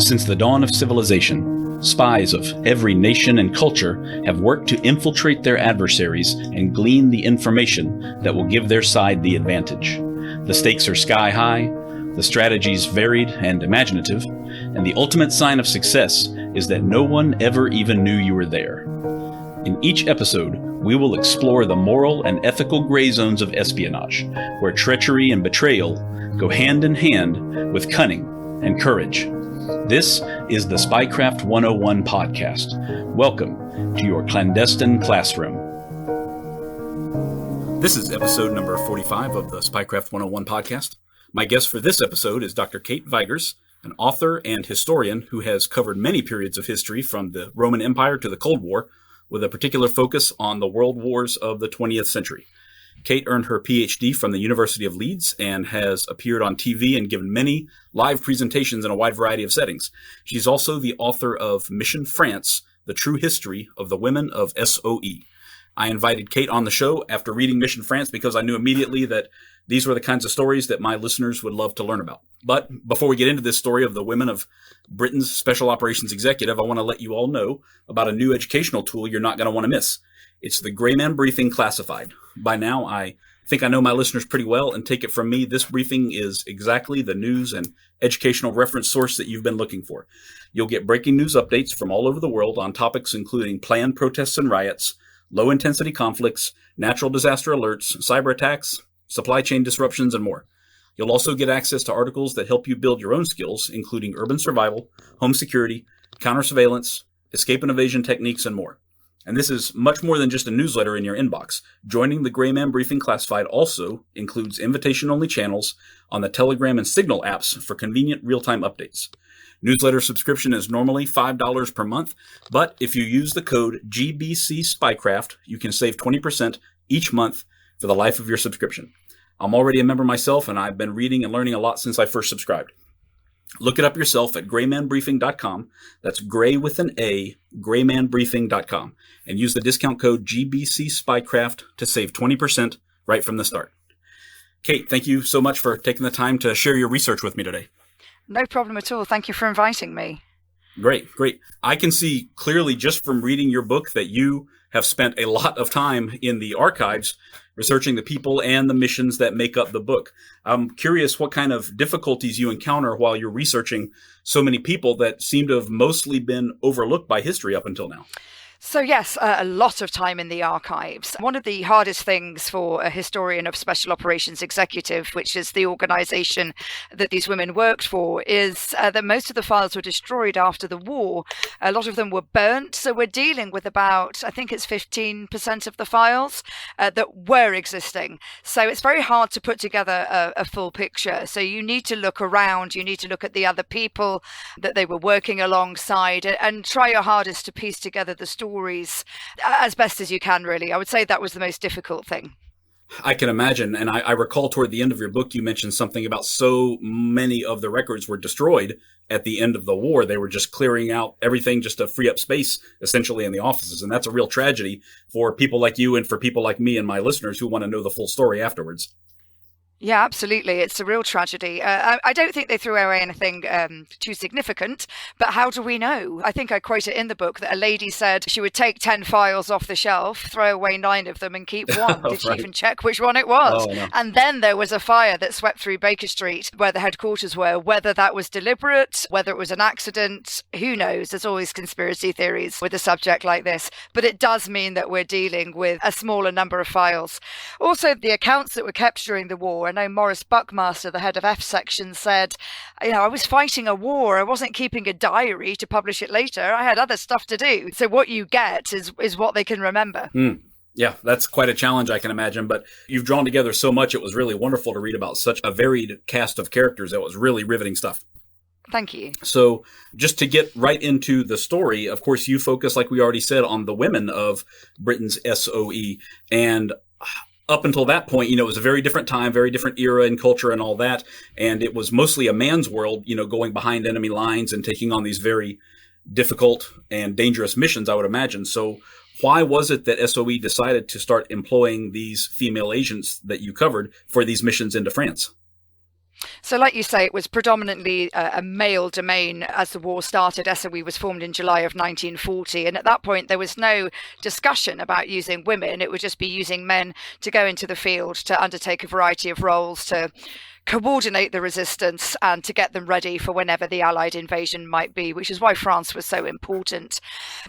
Since the dawn of civilization, spies of every nation and culture have worked to infiltrate their adversaries and glean the information that will give their side the advantage. The stakes are sky high, the strategies varied and imaginative, and the ultimate sign of success is that no one ever even knew you were there. In each episode, we will explore the moral and ethical gray zones of espionage, where treachery and betrayal go hand in hand with cunning and courage. This is the Spycraft 101 podcast. Welcome to your clandestine classroom. This is episode number 45 of the Spycraft 101 podcast. My guest for this episode is Dr. Kate Vigurs, an author and historian who has covered many periods of history from the Roman Empire to the Cold War, with a particular focus on the world wars of the 20th century. Kate earned her PhD from the University of Leeds and has appeared on TV and given many live presentations in a wide variety of settings. She's also the author of Mission France, The True History of the Women of SOE. I invited Kate on the show after reading Mission France because I knew immediately that these were the kinds of stories that my listeners would love to learn about. But before we get into this story of the women of Britain's Special Operations Executive, I want to let you all know about a new educational tool you're not going to want to miss. It's the Gray Man Briefing Classified. By now, I think I know my listeners pretty well, and take it from me, this briefing is exactly the news and educational reference source that you've been looking for. You'll get breaking news updates from all over the world on topics including planned protests and riots, low-intensity conflicts, natural disaster alerts, cyber attacks, supply chain disruptions, and more. You'll also get access to articles that help you build your own skills, including urban survival, home security, counter-surveillance, escape and evasion techniques, and more. And this is much more than just a newsletter in your inbox. Joining the Gray Man Briefing Classified also includes invitation-only channels on the Telegram and Signal apps for convenient real-time updates. Newsletter subscription is normally $5 per month, but if you use the code GBC Spycraft, you can save 20% each month for the life of your subscription. I'm already a member myself, and I've been reading and learning a lot since I first subscribed. Look it up yourself at graymanbriefing.com. That's gray with an A, graymanbriefing.com. And use the discount code GBC Spycraft to save 20% right from the start. Kate, thank you so much for taking the time to share your research with me today. No problem at all. Thank you for inviting me. Great. I can see clearly just from reading your book that you have spent a lot of time in the archives researching the people and the missions that make up the book. I'm curious what kind of difficulties you encounter while you're researching so many people that seem to have mostly been overlooked by history up until now. So yes, a lot of time in the archives. One of the hardest things for a historian of Special Operations Executive, which is the organization that these women worked for, is that most of the files were destroyed after the war. A lot of them were burnt. So we're dealing with about, I think it's 15% of the files that were existing. So it's very hard to put together a full picture. So you need to look around, you need to look at the other people that they were working alongside and try your hardest to piece together the stories as best as you can, really. I would say that was the most difficult thing. I can imagine. And I recall toward the end of your book, you mentioned something about so many of the records were destroyed at the end of the war. They were just clearing out everything just to free up space, essentially, in the offices. And that's a real tragedy for people like you and for people like me and my listeners who want to know the full story afterwards. Yeah, absolutely. It's a real tragedy. I don't think they threw away anything too significant, but how do we know? I think I quote it in the book that a lady said she would take 10 files off the shelf, throw away 9 of them and keep one. Did she even check which one it was? Oh, no. And then there was a fire that swept through Baker Street where the headquarters were. Whether that was deliberate, whether it was an accident, who knows? There's always conspiracy theories with a subject like this, but it does mean that we're dealing with a smaller number of files. Also, the accounts that were kept during the war, I know Morris Buckmaster, the head of F section, said, I was fighting a war. I wasn't keeping a diary to publish it later. I had other stuff to do. So what you get is what they can remember. Yeah, that's quite a challenge, I can imagine. But you've drawn together so much. It was really wonderful to read about such a varied cast of characters. That was really riveting stuff. Thank you. So just to get right into the story, of course, you focus, like we already said, on the women of Britain's SOE. And up until that point, it was a very different time, very different era and culture and all that. And it was mostly a man's world, going behind enemy lines and taking on these very difficult and dangerous missions, I would imagine. So why was it that SOE decided to start employing these female agents that you covered for these missions into France? So like you say, it was predominantly a male domain as the war started. SOE was formed in July of 1940. And at that point, there was no discussion about using women. It would just be using men to go into the field, to undertake a variety of roles, to coordinate the resistance and to get them ready for whenever the Allied invasion might be, which is why France was so important.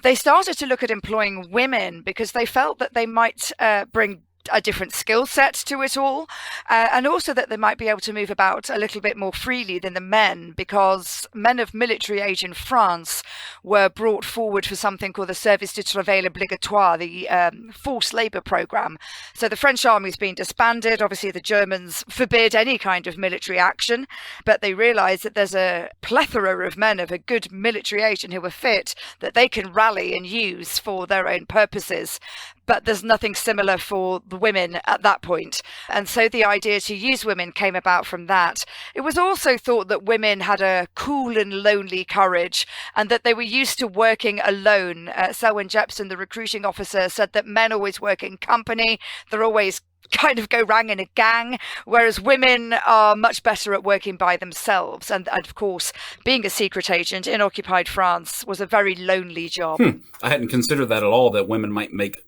They started to look at employing women because they felt that they might bring a different skill set to it all, and also that they might be able to move about a little bit more freely than the men, because men of military age in France were brought forward for something called the Service de Travail Obligatoire, the forced labour programme. So the French army's been disbanded. Obviously, the Germans forbid any kind of military action, but they realised that there's a plethora of men of a good military age and who are fit that they can rally and use for their own purposes. But there's nothing similar for the women at that point. And so the idea to use women came about from that. It was also thought that women had a cool and lonely courage and that they were used to working alone. Selwyn Jepson, the recruiting officer, said that men always work in company. They're always kind of go round in a gang, whereas women are much better at working by themselves. And of course, being a secret agent in occupied France was a very lonely job. I hadn't considered that at all, that women might make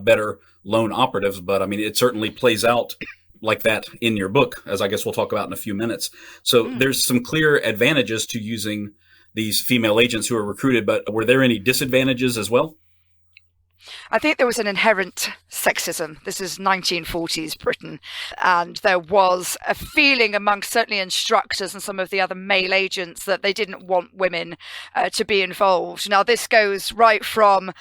better lone operatives, but I mean, it certainly plays out like that in your book, as I guess we'll talk about in a few minutes. So there's some clear advantages to using these female agents who are recruited, but were there any disadvantages as well? I think there was an inherent sexism. This is 1940s Britain, and there was a feeling amongst certainly instructors and some of the other male agents that they didn't want women to be involved. Now, this goes right from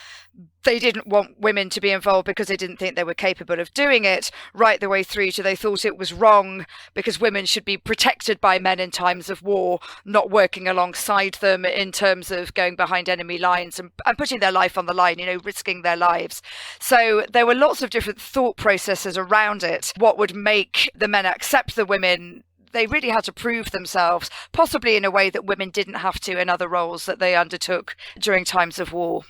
they didn't want women to be involved because they didn't think they were capable of doing it, right the way through to they thought it was wrong because women should be protected by men in times of war, not working alongside them in terms of going behind enemy lines and putting their life on the line, risking their lives. So there were lots of different thought processes around it. What would make the men accept the women? They really had to prove themselves, possibly in a way that women didn't have to in other roles that they undertook during times of war.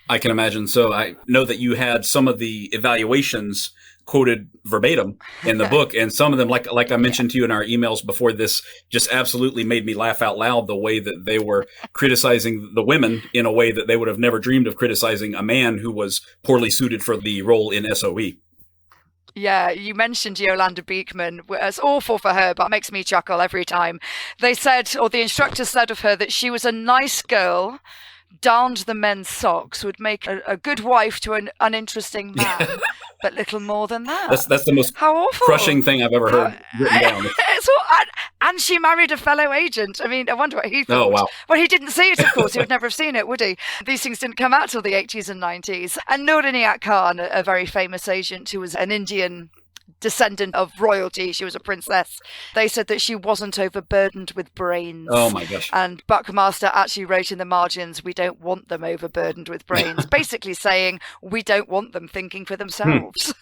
I can imagine. So I know that you had some of the evaluations quoted verbatim in the book, and some of them, like I mentioned to you in our emails before this, just absolutely made me laugh out loud, the way that they were criticizing the women in a way that they would have never dreamed of criticizing a man who was poorly suited for the role in SOE. Yeah, you mentioned Yolanda Beekman. It's awful for her, but it makes me chuckle every time. They said, or the instructor said of her, that she was a nice girl, darned the men's socks, would make a good wife to an uninteresting man, but little more than that. That's the most crushing thing I've ever heard written down. And she married a fellow agent. I mean, I wonder what he thought. Oh, wow. Well, he didn't see it, of course. He would never have seen it, would he? These things didn't come out till the 80s and 90s. And Nooriniat Khan, a very famous agent who was an Indian descendant of royalty, she was a princess, they said that she wasn't overburdened with brains. Oh my gosh. And Buckmaster actually wrote in the margins, "We don't want them overburdened with brains," basically saying we don't want them thinking for themselves.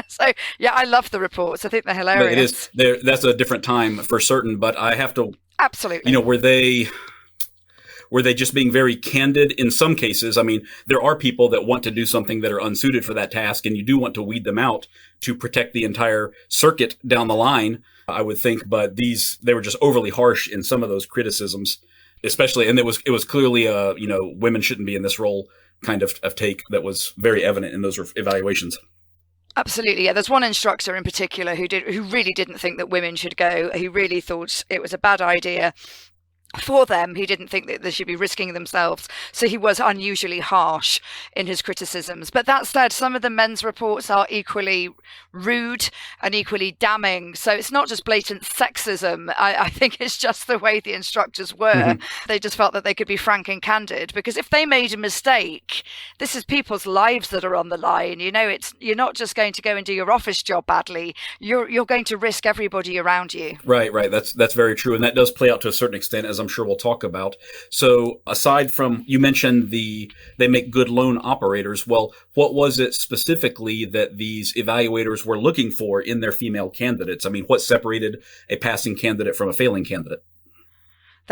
So yeah, I love the reports. I think they're hilarious. It is. That's a different time for certain, but I have to absolutely, were they just being very candid in some cases? I mean, there are people that want to do something that are unsuited for that task, and you do want to weed them out to protect the entire circuit down the line, I would think. But they were just overly harsh in some of those criticisms, especially, and it was clearly women shouldn't be in this role kind of take that was very evident in those evaluations. Absolutely, yeah. There's one instructor in particular who really didn't think that women should go. He really thought it was a bad idea for them. He didn't think that they should be risking themselves, so he was unusually harsh in his criticisms. But that said, some of the men's reports are equally rude and equally damning. So it's not just blatant sexism. I think it's just the way the instructors were. Mm-hmm. They just felt that they could be frank and candid, because if they made a mistake, this is people's lives that are on the line. You're not just going to go and do your office job badly. You're going to risk everybody around you. Right. That's very true, and that does play out to a certain extent, as I'm sure we'll talk about. So aside from, you mentioned they make good lone operators. Well, what was it specifically that these evaluators were looking for in their female candidates? I mean, what separated a passing candidate from a failing candidate?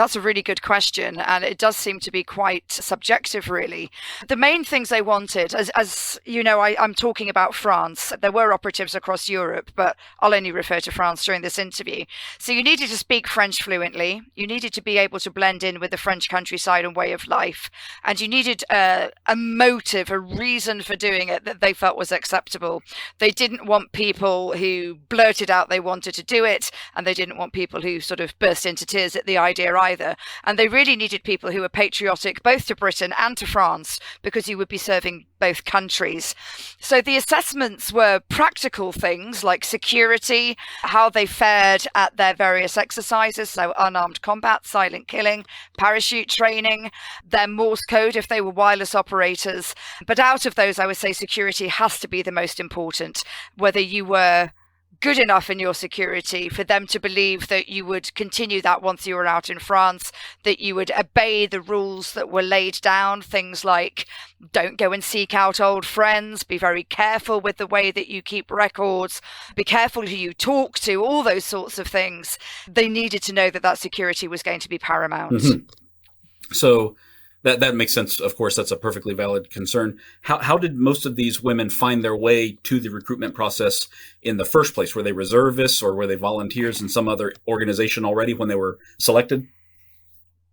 That's a really good question, and it does seem to be quite subjective, really. The main things they wanted, as you know, I'm talking about France. There were operatives across Europe, but I'll only refer to France during this interview. So you needed to speak French fluently. You needed to be able to blend in with the French countryside and way of life. And you needed a motive, a reason for doing it that they felt was acceptable. They didn't want people who blurted out they wanted to do it, and they didn't want people who sort of burst into tears at the idea either. And they really needed people who were patriotic both to Britain and to France, because you would be serving both countries. So the assessments were practical things like security, how they fared at their various exercises, so unarmed combat, silent killing, parachute training, their Morse code if they were wireless operators. But out of those, I would say security has to be the most important, whether you were good enough in your security for them to believe that you would continue that once you were out in France, that you would obey the rules that were laid down, things like don't go and seek out old friends, be very careful with the way that you keep records, be careful who you talk to, all those sorts of things. They needed to know that that security was going to be paramount. Mm-hmm. So that makes sense. Of course, that's a perfectly valid concern. How did most of these women find their way to the recruitment process in the first place? Were they reservists or were they volunteers in some other organization already when they were selected?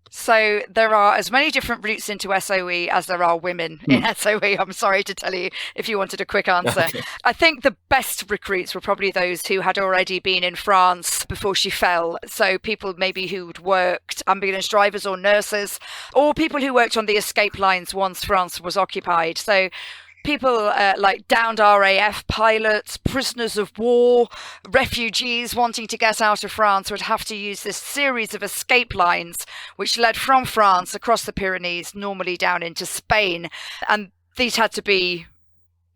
So there are as many different routes into SOE as there are women in SOE. I'm sorry to tell you if you wanted a quick answer. Okay. I think the best recruits were probably those who had already been in France before she fell. So people maybe who'd worked, ambulance drivers or nurses, or people who worked on the escape lines once France was occupied. So people like downed RAF pilots, prisoners of war, refugees wanting to get out of France would have to use this series of escape lines, which led from France across the Pyrenees, normally down into Spain. And these had to be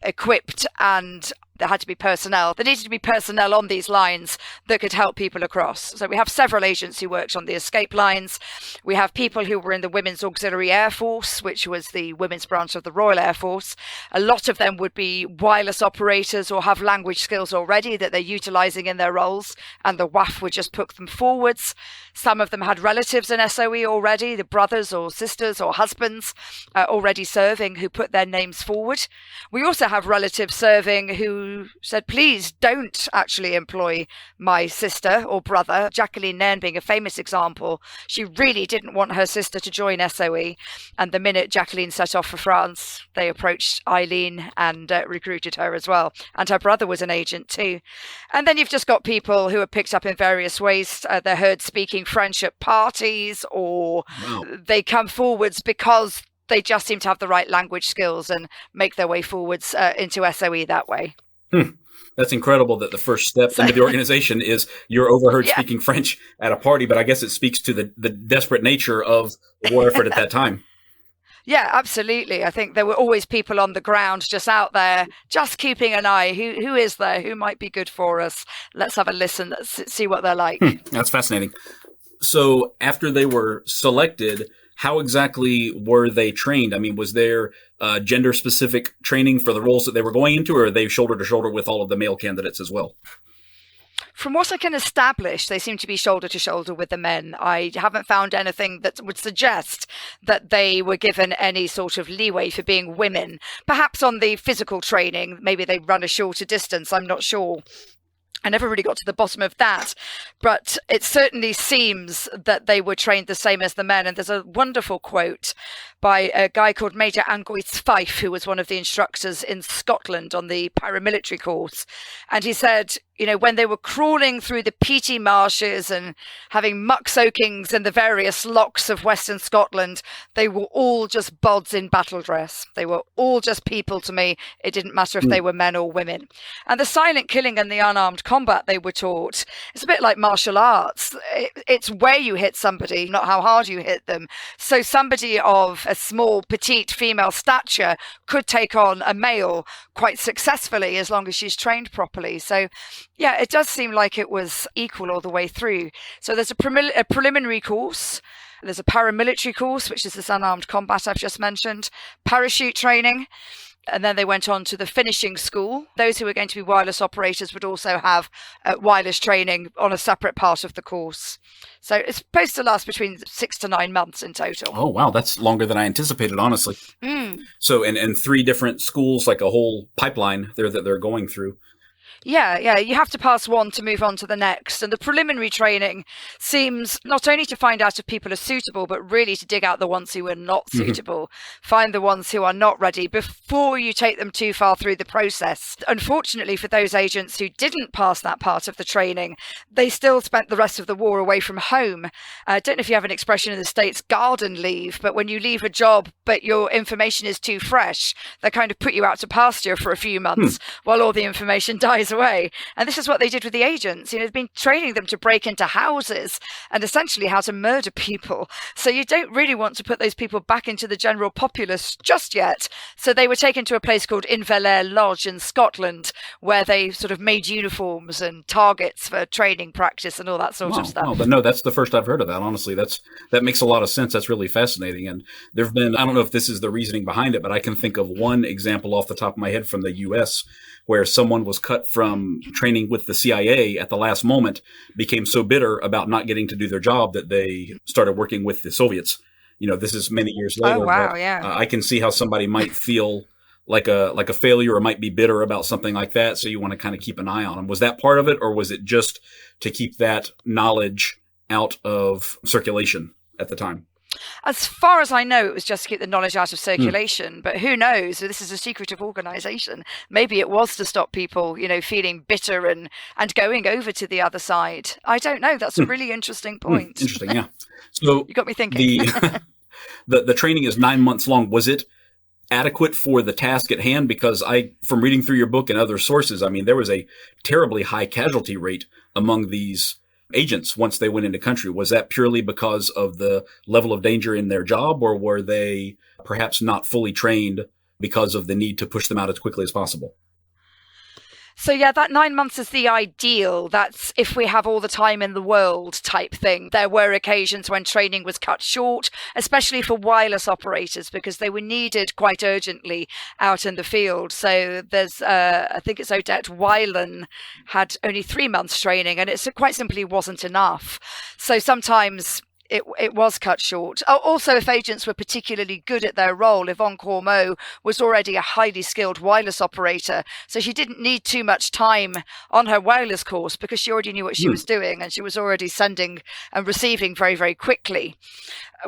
equipped, and there had to be personnel. There needed to be personnel on these lines that could help people across. So we have several agents who worked on the escape lines. We have people who were in the Women's Auxiliary Air Force, which was the women's branch of the Royal Air Force. A lot of them would be wireless operators or have language skills already that they're utilizing in their roles, and the WAF would just put them forwards. Some of them had relatives in SOE already, the brothers or sisters or husbands already serving, who put their names forward. We also have relatives serving who said, please don't actually employ my sister or brother. Jacqueline Nairn being a famous example. She really didn't want her sister to join SOE. And the minute Jacqueline set off for France, they approached Eileen and recruited her as well. And her brother was an agent too. And then you've just got people who are picked up in various ways. They're heard speaking French at parties, or they come forwards because they just seem to have the right language skills and make their way forwards into SOE that way. That's incredible that the first step into the organization is you're overheard speaking French at a party, but I guess it speaks to the desperate nature of the war effort at that time. Yeah, absolutely. I think there were always people on the ground just out there, just keeping an eye. Who is there? Who might be good for us? Let's have a listen. Let's see what they're like. That's fascinating. So after they were selected, how exactly were they trained? I mean, was there gender-specific training for the roles that they were going into, or are they shoulder to shoulder with all of the male candidates as well? From what I can establish, they seem to be shoulder to shoulder with the men. I haven't found anything that would suggest that they were given any sort of leeway for being women. Perhaps on the physical training, maybe they run a shorter distance, I'm not sure. I never really got to the bottom of that, but it certainly seems that they were trained the same as the men. And there's a wonderful quote by a guy called Major Angoyce Fife, who was one of the instructors in Scotland on the paramilitary course. And he said, you know, when they were crawling through the peaty marshes and having muck soakings in the various lochs of Western Scotland, they were all just bods in battle dress. They were all just people to me. It didn't matter if they were men or women. And the silent killing and the unarmed combat they were taught, it's a bit like martial arts. It's where you hit somebody, not how hard you hit them. So somebody of a small, petite female stature could take on a male quite successfully as long as she's trained properly. So yeah, it does seem like it was equal all the way through. So there's a preliminary course. There's a paramilitary course, which is this unarmed combat I've just mentioned, parachute training. And then they went on to the finishing school. Those who were going to be wireless operators would also have wireless training on a separate part of the course. So it's supposed to last between 6 to 9 months in total. Oh, wow. That's longer than I anticipated, honestly. So, and 3 different schools, like a whole pipeline there that they're going through. Yeah. You have to pass one to move on to the next. And the preliminary training seems not only to find out if people are suitable, but really to dig out the ones who are not suitable, find the ones who are not ready before you take them too far through the process. Unfortunately, for those agents who didn't pass that part of the training, they still spent the rest of the war away from home. I don't know if you have an expression in the States, garden leave, but when you leave a job, but your information is too fresh, they kind of put you out to pasture for a few months while all the information dies away. And this is what they did with the agents. They've been training them to break into houses and essentially how to murder people. So you don't really want to put those people back into the general populace just yet. So they were taken to a place called Inverlair Lodge in Scotland, where they sort of made uniforms and targets for training practice and all that sort of stuff. Wow. But no, that's the first I've heard of that. Honestly, that makes a lot of sense. That's really fascinating. And there've been, I don't know if this is the reasoning behind it, but I can think of one example off the top of my head from the US where someone was cut from training with the CIA at the last moment, became so bitter about not getting to do their job that they started working with the Soviets. This is many years later. Oh, wow, yeah. I can see how somebody might feel like a failure or might be bitter about something like that. So you want to kind of keep an eye on them. Was that part of it, or was it just to keep that knowledge out of circulation at the time? As far as I know, it was just to keep the knowledge out of circulation. But who knows? This is a secretive organization. Maybe it was to stop people, feeling bitter and going over to the other side. I don't know. That's a really interesting point. Interesting, yeah. So you got me thinking. The training is 9 months long. Was it adequate for the task at hand? Because from reading through your book and other sources, there was a terribly high casualty rate among these agents once they went into country. Was that purely because of the level of danger in their job, or were they perhaps not fully trained because of the need to push them out as quickly as possible? So yeah, that 9 months is the ideal. That's if we have all the time in the world type thing. There were occasions when training was cut short, especially for wireless operators, because they were needed quite urgently out in the field. So there's, I think it's Odette Weiland had only 3 months training, and it quite simply wasn't enough. So sometimes it was cut short. Also, if agents were particularly good at their role, Yvonne Cormeau was already a highly skilled wireless operator, so she didn't need too much time on her wireless course because she already knew what she was doing, and she was already sending and receiving very, very quickly.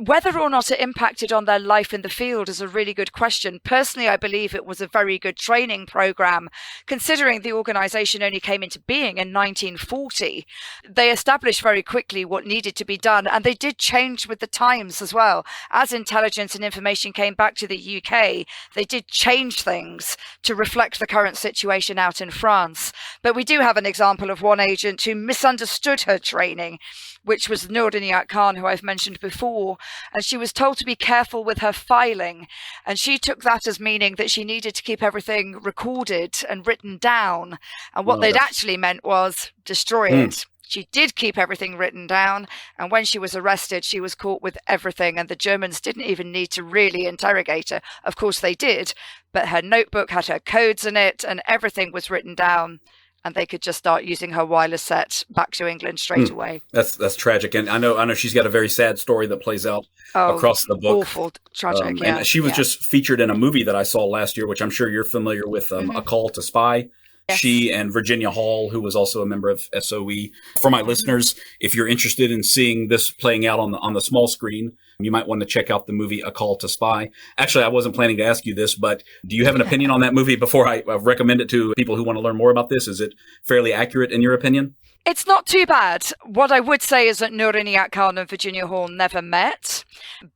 Whether or not it impacted on their life in the field is a really good question. Personally, I believe it was a very good training program, considering the organization only came into being in 1940. They established very quickly what needed to be done, and they did change with the times as well. As intelligence and information came back to the UK, they did change things to reflect the current situation out in France. But we do have an example of one agent who misunderstood her training, which was Noor Diniat Khan, who I've mentioned before, and she was told to be careful with her filing, and she took that as meaning that she needed to keep everything recorded and written down, and what they'd actually meant was destroy it. She did keep everything written down, and when she was arrested, she was caught with everything, and the Germans didn't even need to really interrogate her. Of course they did, but her notebook had her codes in it, and everything was written down, and they could just start using her wireless set back to England straight away. That's tragic, and I know she's got a very sad story that plays out across the book. Awful, tragic. And she was just featured in a movie that I saw last year, which I'm sure you're familiar with, A Call to Spy. Yes. She and Virginia Hall, who was also a member of SOE. For my listeners, if you're interested in seeing this playing out on the small screen, you might want to check out the movie A Call to Spy. Actually, I wasn't planning to ask you this, but do you have an opinion on that movie before I recommend it to people who want to learn more about this? Is it fairly accurate in your opinion? It's not too bad. What I would say is that Noor Diniat Khan and Virginia Hall never met,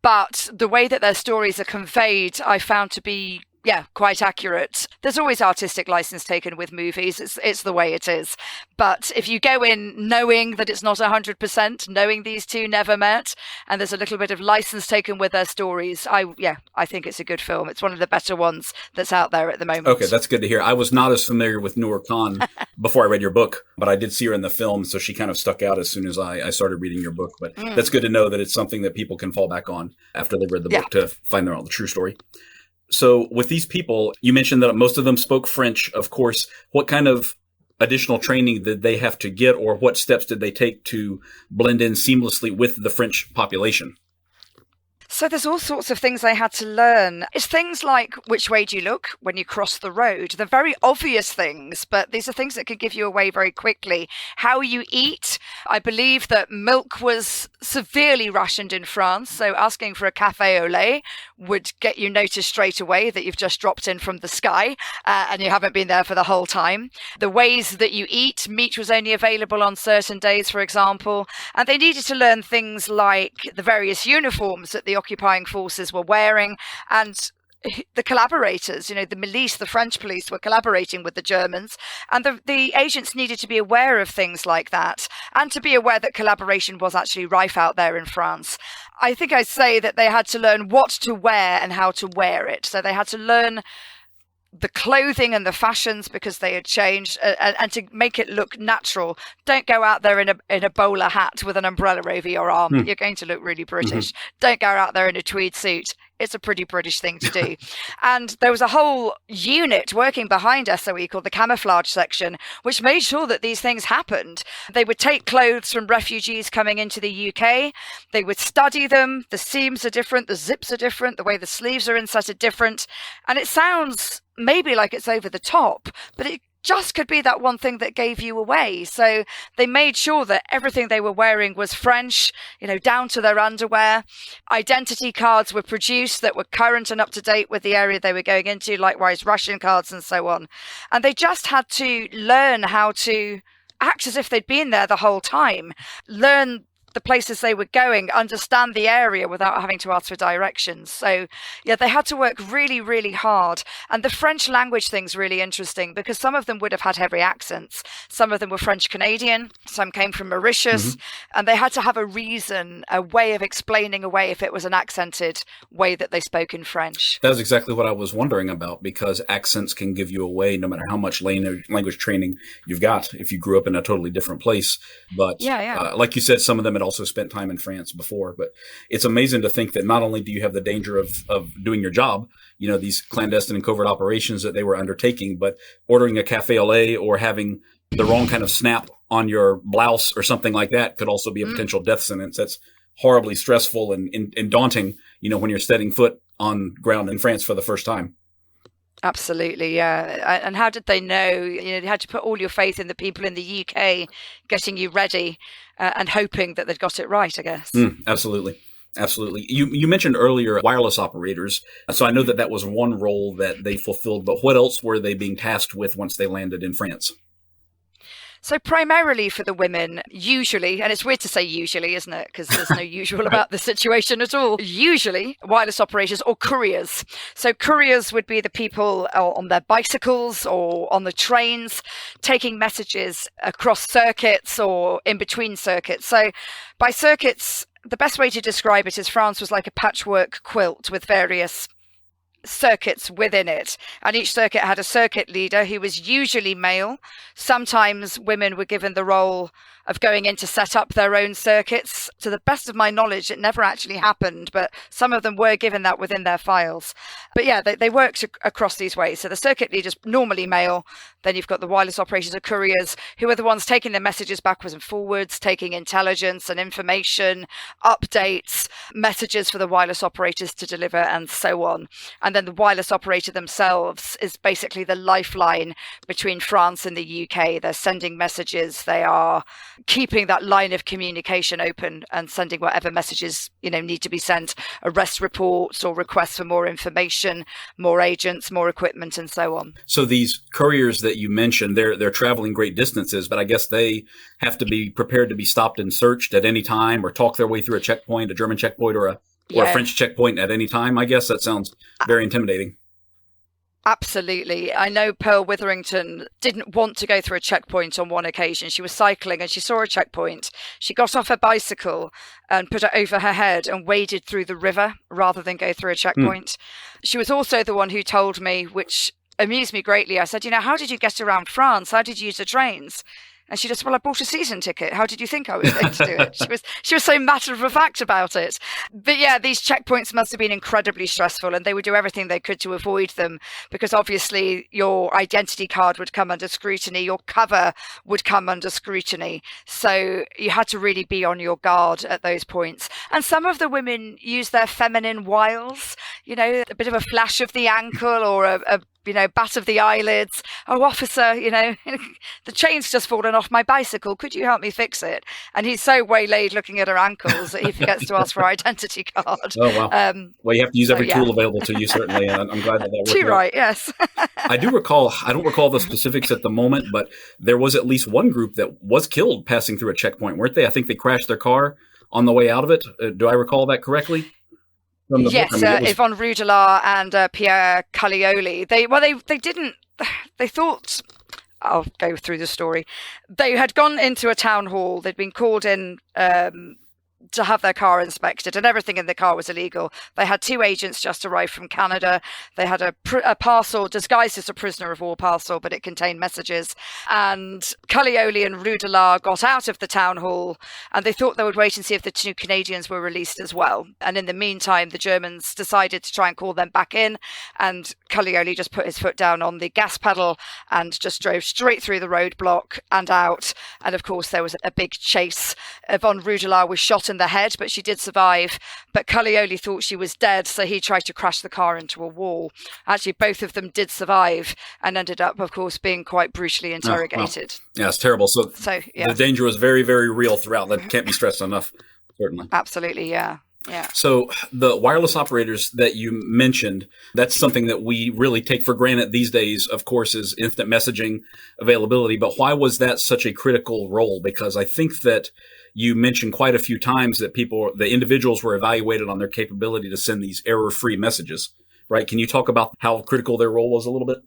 but the way that their stories are conveyed, I found to be quite accurate. There's always artistic license taken with movies. It's the way it is. But if you go in knowing that it's not 100%, knowing these two never met, and there's a little bit of license taken with their stories, I think it's a good film. It's one of the better ones that's out there at the moment. Okay, that's good to hear. I was not as familiar with Noor Khan before I read your book, but I did see her in the film, so she kind of stuck out as soon as I started reading your book. But that's good to know that it's something that people can fall back on after they read the book to find out the true story. So with these people, you mentioned that most of them spoke French, of course. What kind of additional training did they have to get, or what steps did they take to blend in seamlessly with the French population? So there's all sorts of things they had to learn. It's things like which way do you look when you cross the road? They're very obvious things, but these are things that could give you away very quickly. How you eat. I believe that milk was severely rationed in France, so asking for a café au lait would get you noticed straight away that you've just dropped in from the sky and you haven't been there for the whole time. The ways that you eat, meat was only available on certain days, for example, and they needed to learn things like the various uniforms that the occupying forces were wearing and the collaborators, the milice, the French police were collaborating with the Germans, and the agents needed to be aware of things like that and to be aware that collaboration was actually rife out there in France. I think I'd say that they had to learn what to wear and how to wear it. So they had to learn the clothing and the fashions because they had changed, and to make it look natural. Don't go out there in a bowler hat with an umbrella over your arm. You're going to look really British. Don't go out there in a tweed suit. It's a pretty British thing to do. And there was a whole unit working behind SOE called the camouflage section, which made sure that these things happened. They would take clothes from refugees coming into the UK. They would study them. The seams are different. The zips are different. The way the sleeves are inset are different. And it sounds maybe like it's over the top, but it just could be that one thing that gave you away. So they made sure that everything they were wearing was French, down to their underwear. Identity cards were produced that were current and up to date with the area they were going into, likewise ration cards and so on. And they just had to learn how to act as if they'd been there the whole time, learn the places they were going, understand the area without having to ask for directions. So yeah, they had to work really, really hard. And the French language thing's really interesting because some of them would have had heavy accents. Some of them were French Canadian, some came from Mauritius, and they had to have a reason, a way of explaining away if it was an accented way that they spoke in French. That's exactly what I was wondering about, because accents can give you away no matter how much language training you've got if you grew up in a totally different place. But like you said, some of them had also spent time in France before. But it's amazing to think that not only do you have the danger of doing your job, these clandestine and covert operations that they were undertaking, but ordering a café au lait or having the wrong kind of snap on your blouse or something like that could also be a potential death sentence. That's horribly stressful and daunting, when you're setting foot on ground in France for the first time. Absolutely, yeah. And how did they know? You had to put all your faith in the people in the UK getting you ready and hoping that they'd got it right, I guess. Absolutely. Absolutely. You mentioned earlier wireless operators. So I know that was one role that they fulfilled, but what else were they being tasked with once they landed in France? So primarily for the women, usually, and it's weird to say usually, isn't it? Because there's no usual about the situation at all. Usually wireless operators or couriers. So couriers would be the people on their bicycles or on the trains taking messages across circuits or in between circuits. So by circuits, the best way to describe it is France was like a patchwork quilt with various circuits within it, and each circuit had a circuit leader who was usually male. Sometimes women were given the role of going in to set up their own circuits. To the best of my knowledge, it never actually happened, but some of them were given that within their files. But yeah, they worked across these ways. So the circuit leader's normally male. Then you've got the wireless operators or couriers, who are the ones taking the messages backwards and forwards, taking intelligence and information, updates, messages for the wireless operators to deliver, and so on. And then the wireless operator themselves is basically the lifeline between France and the UK. They're sending messages. They are keeping that line of communication open and sending whatever messages need to be sent, arrest reports or requests for more information, more agents, more equipment, and so on. So these couriers that you mentioned, they're traveling great distances, but I guess they have to be prepared to be stopped and searched at any time, or talk their way through a checkpoint, a German checkpoint or a French checkpoint at any time. I guess that sounds very intimidating. Absolutely. I know Pearl Witherington didn't want to go through a checkpoint on one occasion. She was cycling and she saw a checkpoint. She got off her bicycle and put it over her head and waded through the river rather than go through a checkpoint. She was also the one who told me, which amused me greatly. I said, how did you get around France? How did you use the trains? And she just, well, I bought a season ticket. How did you think I was going to do it? She was so matter of fact about it. But yeah, these checkpoints must have been incredibly stressful, and they would do everything they could to avoid them, because obviously your identity card would come under scrutiny, your cover would come under scrutiny. So you had to really be on your guard at those points. And some of the women use their feminine wiles, a bit of a flash of the ankle or a bat of the eyelids. Oh, officer, the chain's just fallen off my bicycle. Could you help me fix it? And he's so waylaid looking at her ankles that he forgets to ask for her identity card. Oh, wow. Well, you have to use every tool available to you, certainly. And I'm glad that worked. Too right, yes. I don't recall the specifics at the moment, but there was at least one group that was killed passing through a checkpoint, weren't they? I think they crashed their car on the way out of it. Do I recall that correctly? Yes, Yvonne Roudelard and Pierre Callioli. They thought, I'll go through the story. They had gone into a town hall. They'd been called in to have their car inspected, and everything in the car was illegal. They had 2 agents just arrived from Canada. They had a parcel disguised as a prisoner of war parcel, but it contained messages. And Callioli and Roudelard got out of the town hall, and they thought they would wait and see if the 2 Canadians were released as well. And in the meantime, the Germans decided to try and call them back in, and Callioli just put his foot down on the gas pedal and just drove straight through the roadblock and out. And of course, there was a big chase. Yvonne Roudelard was shot in the head, but she did survive. But Callioli thought she was dead, so he tried to crash the car into a wall. Actually, both of them did survive and ended up, of course, being quite brutally interrogated. Oh, wow. Yeah, it's terrible. So yeah. The danger was very, very real throughout. That can't be stressed enough, certainly. Absolutely, yeah. Yeah. So the wireless operators that you mentioned, that's something that we really take for granted these days, of course, is instant messaging availability. But why was that such a critical role? Because I think that you mentioned quite a few times that the individuals were evaluated on their capability to send these error-free messages, right? Can you talk about how critical their role was a little bit?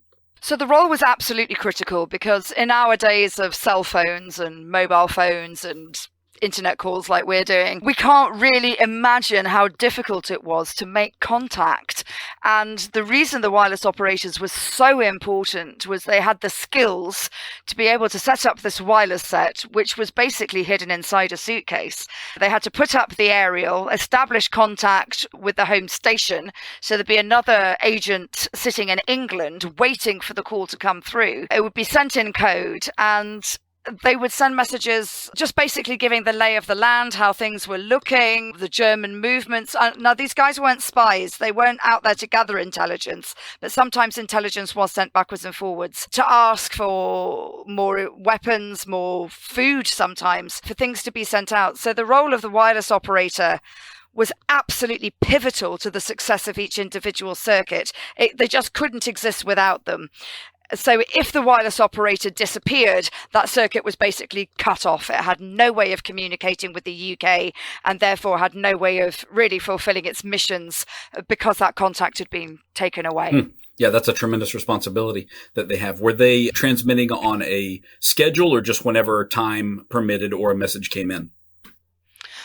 So the role was absolutely critical, because in our days of cell phones and mobile phones and internet calls like we're doing, we can't really imagine how difficult it was to make contact. And the reason the wireless operators was so important was they had the skills to be able to set up this wireless set, which was basically hidden inside a suitcase. They had to put up the aerial, establish contact with the home station, so there'd be another agent sitting in England waiting for the call to come through. It would be sent in code, and they would send messages just basically giving the lay of the land, how things were looking, the German movements. Now, these guys weren't spies. They weren't out there to gather intelligence, but sometimes intelligence was sent backwards and forwards to ask for more weapons, more food sometimes, for things to be sent out. So the role of the wireless operator was absolutely pivotal to the success of each individual circuit. They just couldn't exist without them. So if the wireless operator disappeared, that circuit was basically cut off. It had no way of communicating with the UK, and therefore had no way of really fulfilling its missions, because that contact had been taken away. Yeah, that's a tremendous responsibility that they have. Were they transmitting on a schedule, or just whenever time permitted or a message came in?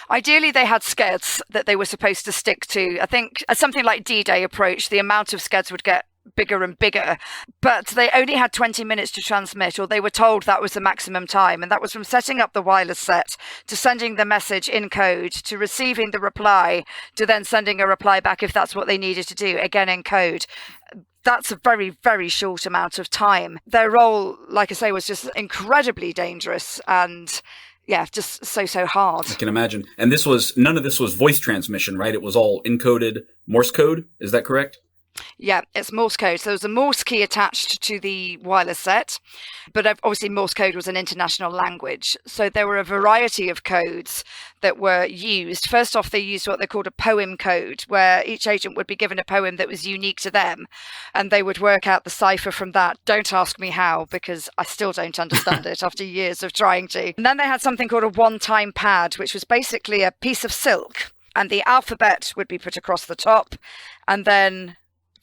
Ideally, they had skeds that they were supposed to stick to. I think as something like D-Day approached, the amount of skeds would get bigger and bigger, but they only had 20 minutes to transmit, or they were told that was the maximum time. And that was from setting up the wireless set to sending the message in code, to receiving the reply, to then sending a reply back if that's what they needed to do, again in code. That's a very, very short amount of time. Their role, like I say, was just incredibly dangerous, and yeah, just so hard. I can imagine. And none of this was voice transmission, right? It was all encoded Morse code. Is that correct? Yeah, it's Morse code. So there was a Morse key attached to the wireless set, but obviously Morse code was an international language. So there were a variety of codes that were used. First off, they used what they called a poem code, where each agent would be given a poem that was unique to them, and they would work out the cipher from that. Don't ask me how, because I still don't understand it after years of trying to. And then they had something called a one-time pad, which was basically a piece of silk, and the alphabet would be put across the top, and then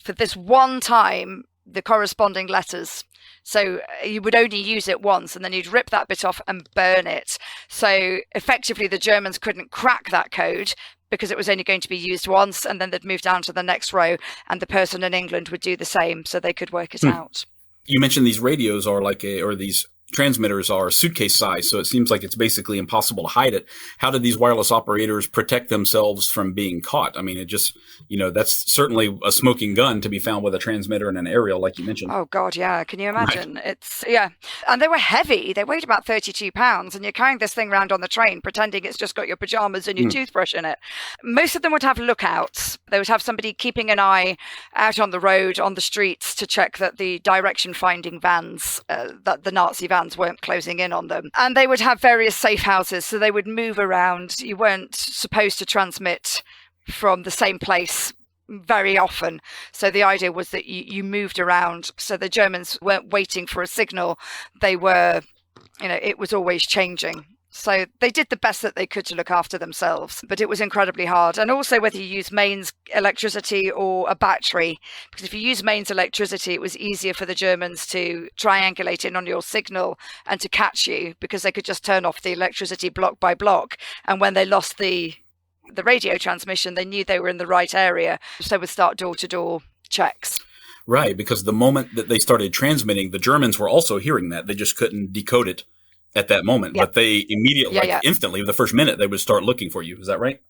for this one time, the corresponding letters. So you would only use it once, and then you'd rip that bit off and burn it. So effectively, the Germans couldn't crack that code because it was only going to be used once, and then they'd move down to the next row, and the person in England would do the same, so they could work it out. You mentioned these radios are these transmitters are suitcase size, so it seems like it's basically impossible to hide it. How did these wireless operators protect themselves from being caught? I mean, it just, that's certainly a smoking gun to be found with a transmitter and an aerial, like you mentioned. Oh, God, yeah. Can you imagine? Right. Yeah. And they were heavy. They weighed about 32 pounds, and you're carrying this thing around on the train, pretending it's just got your pajamas and your toothbrush in it. Most of them would have lookouts. They would have somebody keeping an eye out on the road, on the streets, to check that the direction-finding vans, that the Nazi vans, weren't closing in on them. And they would have various safe houses, so they would move around. You weren't supposed to transmit from the same place very often. So the idea was that you moved around. So the Germans weren't waiting for a signal. They were, it was always changing. So they did the best that they could to look after themselves, but it was incredibly hard. And also whether you use mains electricity or a battery, because if you use mains electricity, it was easier for the Germans to triangulate in on your signal and to catch you, because they could just turn off the electricity block by block. And when they lost the radio transmission, they knew they were in the right area. So they would start door-to-door checks. Right, because the moment that they started transmitting, the Germans were also hearing that. They just couldn't decode it at that moment, but they immediately, instantly, the first minute, they would start looking for you. Is that right?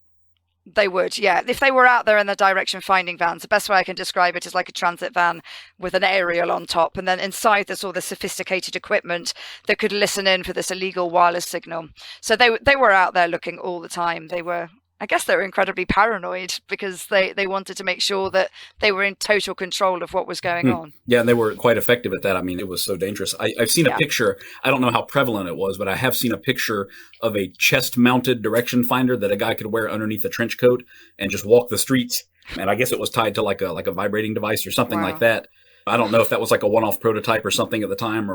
They would, yeah. If they were out there in the direction finding vans, the best way I can describe it is like a transit van with an aerial on top, and then inside there's all the sophisticated equipment that could listen in for this illegal wireless signal. So they were out there looking all the time. I guess they were incredibly paranoid, because they wanted to make sure that they were in total control of what was going on. Yeah, and they were quite effective at that. I mean, it was so dangerous. I've seen a picture. I don't know how prevalent it was, but I have seen a picture of a chest-mounted direction finder that a guy could wear underneath a trench coat and just walk the streets. And I guess it was tied to like a vibrating device or something like that. I don't know if that was like a one-off prototype or something at the time,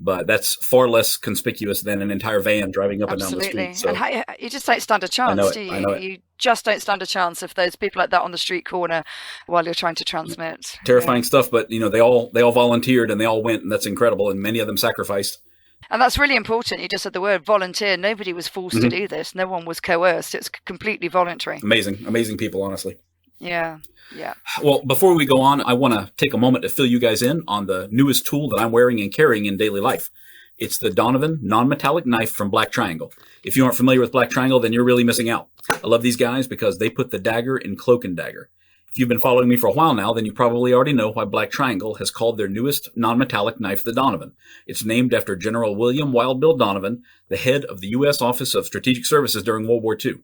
but that's far less conspicuous than an entire van driving up and down the street. So, and you just don't stand a chance, do you? I know it. You just don't stand a chance if there's people like that on the street corner while you're trying to transmit. Terrifying stuff, but they all volunteered and they all went, and that's incredible, and many of them sacrificed. And that's really important. You just said the word volunteer. Nobody was forced to do this. No one was coerced. It's completely voluntary. Amazing people, honestly. Yeah. Well, before we go on, I want to take a moment to fill you guys in on the newest tool that I'm wearing and carrying in daily life. It's the Donovan non-metallic knife from Black Triangle. If you aren't familiar with Black Triangle, then you're really missing out. I love these guys because they put the dagger in Cloak and Dagger. If you've been following me for a while now, then you probably already know why Black Triangle has called their newest non-metallic knife the Donovan. It's named after General William Wild Bill Donovan, the head of the U.S. Office of Strategic Services during World War II.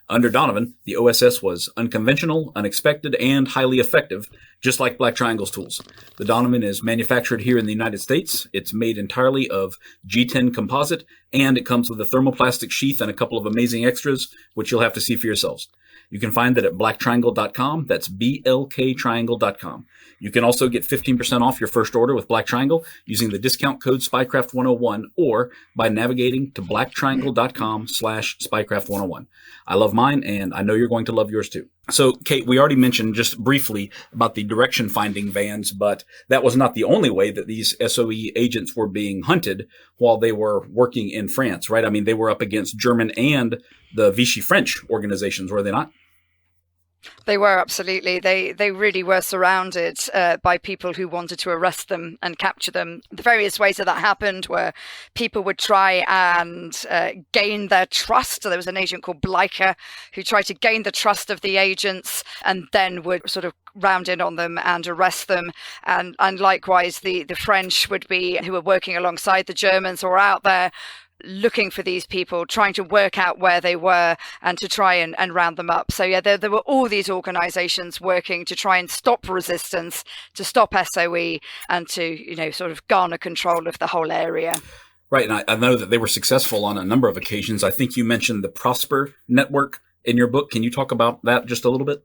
Under Donovan, the OSS was unconventional, unexpected, and highly effective, just like Black Triangle's tools. The Donovan is manufactured here in the United States. It's made entirely of G10 composite, and it comes with a thermoplastic sheath and a couple of amazing extras, which you'll have to see for yourselves. You can find it at blacktriangle.com. That's blktriangle.com. You can also get 15% off your first order with Black Triangle using the discount code SPYCRAFT101 or by navigating to blacktriangle.com/SPYCRAFT101. I love mine, and I know you're going to love yours too. So, Kate, we already mentioned just briefly about the direction-finding vans, but that was not the only way that these SOE agents were being hunted while they were working in France, right? I mean, they were up against German and the Vichy French organizations, were they not? They were, absolutely. They really were surrounded by people who wanted to arrest them and capture them. The various ways that happened were people would try and gain their trust. So there was an agent called Bleicher who tried to gain the trust of the agents and then would sort of round in on them and arrest them. And likewise, the French would be, who were working alongside the Germans or out there, looking for these people, trying to work out where they were and to try and round them up. So yeah, there were all these organizations working to try and stop resistance, to stop SOE, and to, sort of garner control of the whole area. Right, and I know that they were successful on a number of occasions. I think you mentioned the Prosper Network in your book. Can you talk about that just a little bit?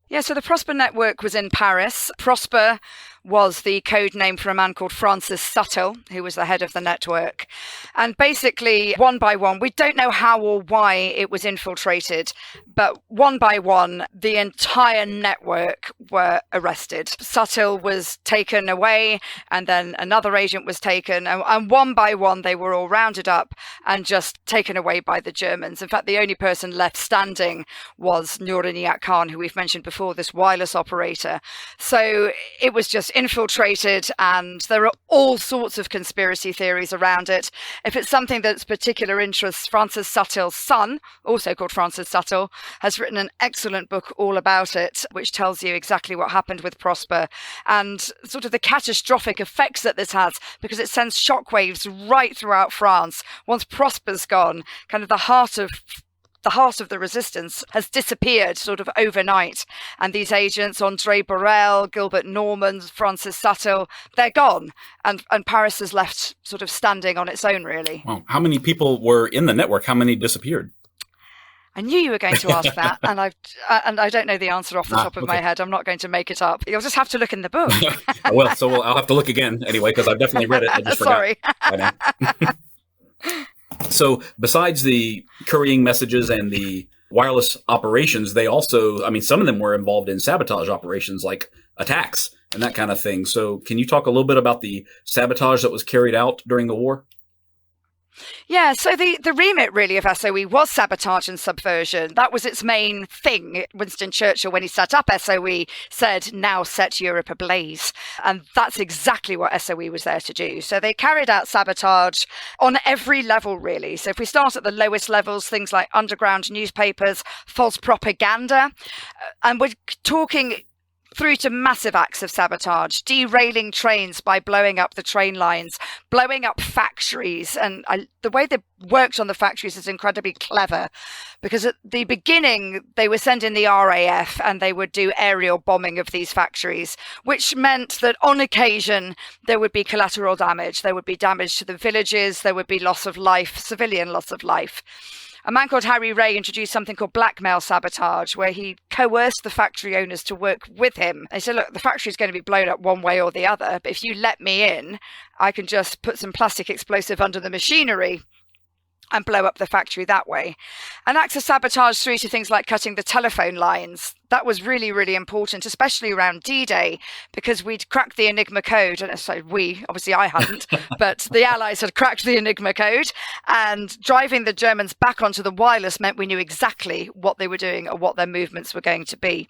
Yeah, so the Prosper Network was in Paris. Prosper was the code name for a man called Francis Suttle, who was the head of the network. And basically, one by one, we don't know how or why it was infiltrated, but one by one, the entire network were arrested. Suttle was taken away, and then another agent was taken, and one by one, they were all rounded up and just taken away by the Germans. In fact, the only person left standing was Nur Inayat Khan, who we've mentioned before, this wireless operator. So it was just infiltrated, and there are all sorts of conspiracy theories around it. If it's something that's particular interest, Francis Suttle's son, also called Francis Suttle, has written an excellent book all about it, which tells you exactly what happened with Prosper and sort of the catastrophic effects that this has, because it sends shockwaves right throughout France. Once Prosper's gone, kind of the heart of the resistance has disappeared sort of overnight. And these agents, André Borel, Gilbert Norman, Francis Suttle, they're gone. And Paris is left sort of standing on its own, really. Well, how many people were in the network? How many disappeared? I knew you were going to ask that, and I don't know the answer off the top of my head. I'm not going to make it up. You'll just have to look in the book. I'll have to look again anyway, because I've definitely read it. I just Sorry. So besides the couriering messages and the wireless operations, they also, I mean, some of them were involved in sabotage operations like attacks and that kind of thing. So can you talk a little bit about the sabotage that was carried out during the war? Yeah, so the remit really of SOE was sabotage and subversion. That was its main thing. Winston Churchill, when he set up SOE, said, now set Europe ablaze. And that's exactly what SOE was there to do. So they carried out sabotage on every level, really. So if we start at the lowest levels, things like underground newspapers, false propaganda, and we're talking through to massive acts of sabotage, derailing trains by blowing up the train lines, blowing up factories. And the way they worked on the factories is incredibly clever, because at the beginning, they were sending the RAF and they would do aerial bombing of these factories, which meant that on occasion, there would be collateral damage. There would be damage to the villages. There would be loss of life, civilian loss of life. A man called Harry Ray introduced something called blackmail sabotage, where he coerced the factory owners to work with him. He said, look, the factory is going to be blown up one way or the other, but if you let me in, I can just put some plastic explosive under the machinery and blow up the factory that way. And acts of sabotage through to things like cutting the telephone lines. That was really, really important, especially around D-Day, because we'd cracked the Enigma code. And so obviously I hadn't, but the Allies had cracked the Enigma code, and driving the Germans back onto the wireless meant we knew exactly what they were doing or what their movements were going to be.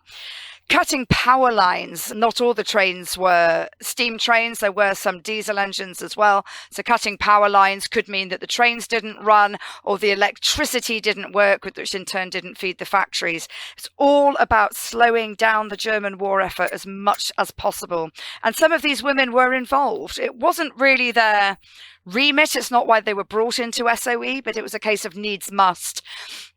Cutting power lines. Not all the trains were steam trains. There were some diesel engines as well. So cutting power lines could mean that the trains didn't run or the electricity didn't work, which in turn didn't feed the factories. It's all about slowing down the German war effort as much as possible. And some of these women were involved. It wasn't really their remit. It's not why they were brought into SOE, but it was a case of needs must.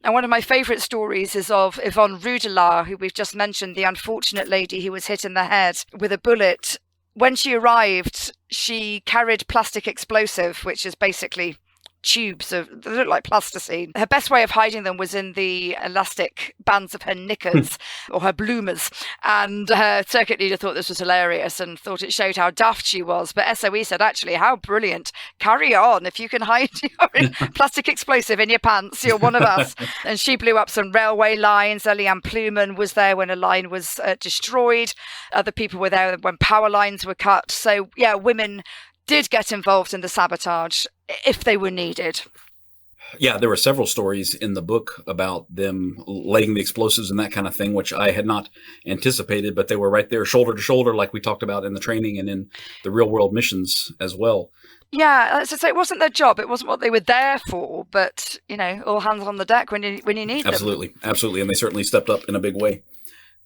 And one of my favourite stories is of Yvonne Roudelaar, who we've just mentioned, the unfortunate lady who was hit in the head with a bullet. When she arrived, she carried plastic explosive, which is basically tubes they look like plasticine. Her best way of hiding them was in the elastic bands of her knickers or her bloomers. And her circuit leader thought this was hilarious and thought it showed how daft she was. But SOE said, actually, how brilliant. Carry on. If you can hide your plastic explosive in your pants, you're one of us. And she blew up some railway lines. Eliane Pluman was there when a line was destroyed. Other people were there when power lines were cut. So, yeah, women did get involved in the sabotage if they were needed. Yeah, there were several stories in the book about them laying the explosives and that kind of thing, which I had not anticipated, but they were right there shoulder to shoulder, like we talked about in the training and in the real world missions as well. Yeah, as I say, it wasn't their job. It wasn't what they were there for, but, all hands on the deck when you need them. Absolutely. And they certainly stepped up in a big way.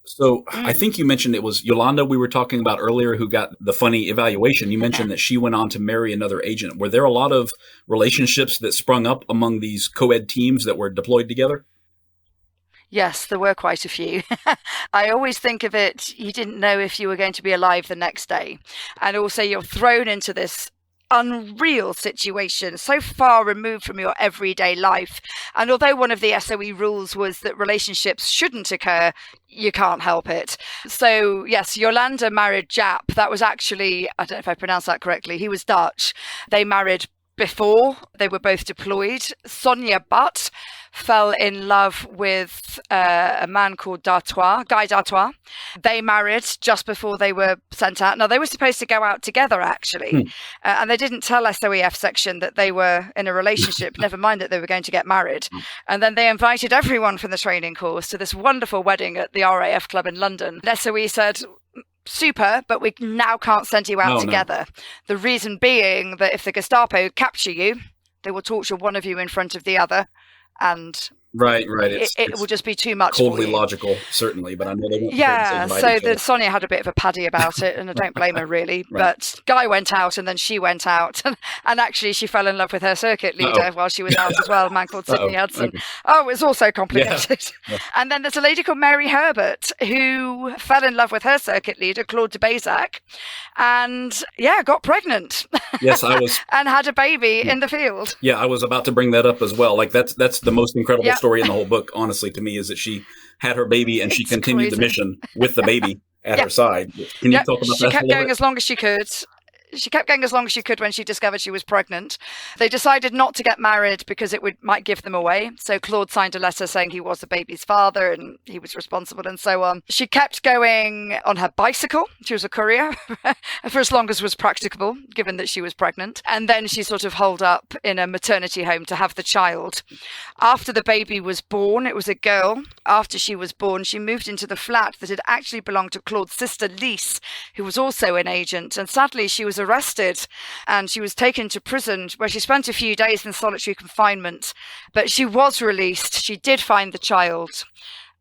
So I think you mentioned it was Yolanda we were talking about earlier who got the funny evaluation. You mentioned that she went on to marry another agent. Were there a lot of relationships that sprung up among these co-ed teams that were deployed together? Yes, there were quite a few. I always think of it, you didn't know if you were going to be alive the next day. And also you're thrown into this unreal situation, so far removed from your everyday life. And although one of the SOE rules was that relationships shouldn't occur, you can't help it. So yes, Yolanda married Jaap. That was actually, I don't know if I pronounced that correctly, he was Dutch. They married before they were both deployed. Sonia Butt fell in love with a man called Guy D'Artois. They married just before they were sent out. Now, they were supposed to go out together, actually, and they didn't tell SOEF section that they were in a relationship, never mind that they were going to get married. And then they invited everyone from the training course to this wonderful wedding at the RAF club in London. And SOE said, super, but we now can't send you out together. No. The reason being that if the Gestapo capture you, they will torture one of you in front of the other, and right. It will just be too much. Coldly for you. Logical, certainly, but I know they won't. Yeah, so Sonia had a bit of a paddy about it, and I don't blame her really. Right. But Guy went out, and then she went out, and actually she fell in love with her circuit leader while she was out as well, a man called Sidney Hudson. Okay. Oh, it's all so complicated. Yeah. And then there's a lady called Mary Herbert who fell in love with her circuit leader, Claude de Bayzac, and got pregnant. Yes, I was, and had a baby in the field. Yeah, I was about to bring that up as well. Like that's the most incredible story in the whole book, honestly, to me, is that she had her baby and she continued the mission with the baby at her side. Can you talk about that? She kept going as long as she could. She kept going as long as she could when she discovered she was pregnant. They decided not to get married because it might give them away. So Claude signed a letter saying he was the baby's father and he was responsible and so on. She kept going on her bicycle. She was a courier for as long as was practicable, given that she was pregnant. And then she sort of holed up in a maternity home to have the child. After the baby was born, it was a girl. After she was born, she moved into the flat that had actually belonged to Claude's sister, Lise, who was also an agent. And sadly, she was arrested and she was taken to prison where she spent a few days in solitary confinement, but she was released. She did find the child.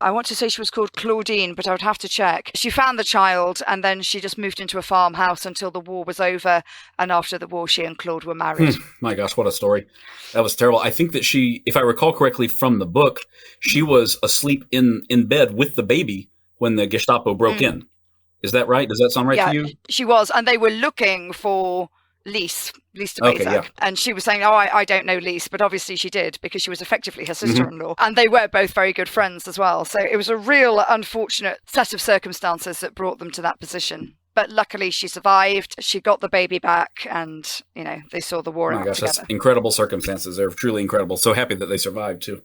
I want to say she was called Claudine, but I would have to check. She found the child and then she just moved into a farmhouse until the war was over, and after the war she and Claude were married. My gosh, what a story. That was terrible. I think that she, if I recall correctly from the book, she was asleep in bed with the baby when the Gestapo broke in. Is that right? Does that sound right to you? She was. And they were looking for Lise de Bayzac. And she was saying, I don't know Lise, but obviously she did because she was effectively her sister-in-law. And they were both very good friends as well. So it was a real unfortunate set of circumstances that brought them to that position. But luckily she survived. She got the baby back and, they saw the war out together. That's incredible circumstances. They're truly incredible. So happy that they survived too.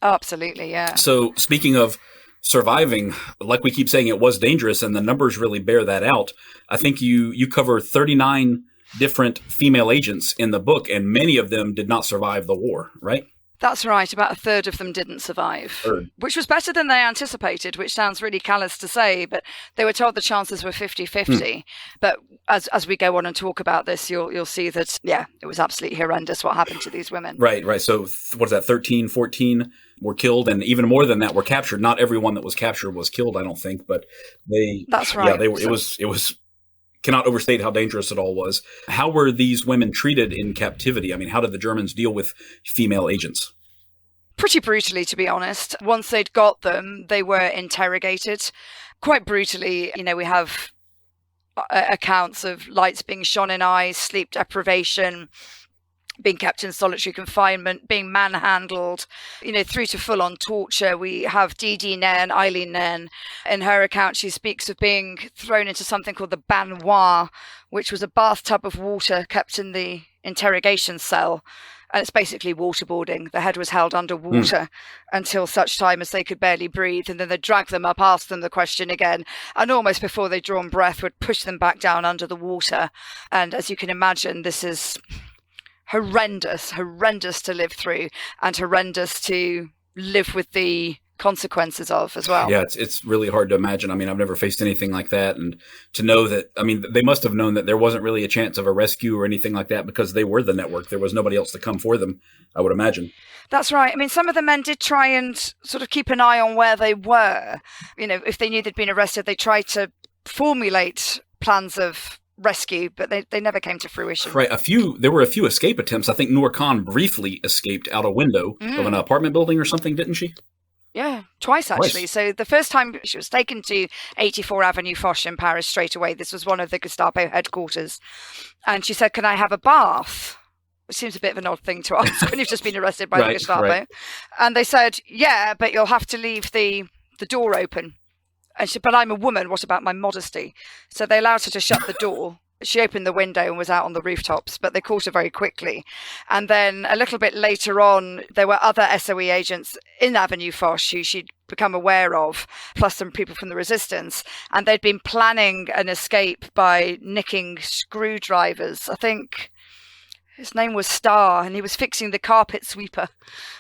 Oh, absolutely, yeah. So speaking of surviving, like we keep saying, it was dangerous, and the numbers really bear that out. I think you cover 39 different female agents in the book, and many of them did not survive the war, right? That's right. About a third of them didn't survive, which was better than they anticipated, which sounds really callous to say, but they were told the chances were 50-50. But as we go on and talk about this, you'll see that, it was absolutely horrendous what happened to these women. Right. So what is that, 13, 14 were killed, and even more than that were captured. Not everyone that was captured was killed, I don't think, but That's right. Yeah, they were. It was. Cannot overstate how dangerous it all was. How were these women treated in captivity? I mean, how did the Germans deal with female agents? Pretty brutally, to be honest. Once they'd got them, they were interrogated quite brutally. We have accounts of lights being shone in eyes, sleep deprivation, being kept in solitary confinement, being manhandled, through to full-on torture. We have Didi Nairn, Eileen Nairn. In her account, she speaks of being thrown into something called the baignoire, which was a bathtub of water kept in the interrogation cell. And it's basically waterboarding. The head was held under water until such time as they could barely breathe. And then they'd drag them up, ask them the question again. And almost before they'd drawn breath, would push them back down under the water. And as you can imagine, this is horrendous to live through, and horrendous to live with the consequences of as well. Yeah, it's really hard to imagine. I mean, I've never faced anything like that. And to know that, I mean, they must have known that there wasn't really a chance of a rescue or anything like that because they were the network. There was nobody else to come for them, I would imagine. That's right. I mean, some of the men did try and sort of keep an eye on where they were. If they knew they'd been arrested, they tried to formulate plans of rescue, but they never came to fruition. Right. There were a few escape attempts. I think Noor Khan briefly escaped out a window of an apartment building or something, didn't she? Yeah, twice actually. So the first time she was taken to 84 Avenue Foch in Paris straight away. This was one of the Gestapo headquarters. And she said, "Can I have a bath?" Which seems a bit of an odd thing to ask when you've just been arrested by the Gestapo. Right. And they said, "Yeah, but you'll have to leave the door open." And she said, "But I'm a woman, what about my modesty?" So they allowed her to shut the door. She opened the window and was out on the rooftops, but they caught her very quickly. And then a little bit later on, there were other SOE agents in Avenue Foch who she'd become aware of, plus some people from the resistance. And they'd been planning an escape by nicking screwdrivers. I think his name was Starr, and he was fixing the carpet sweeper,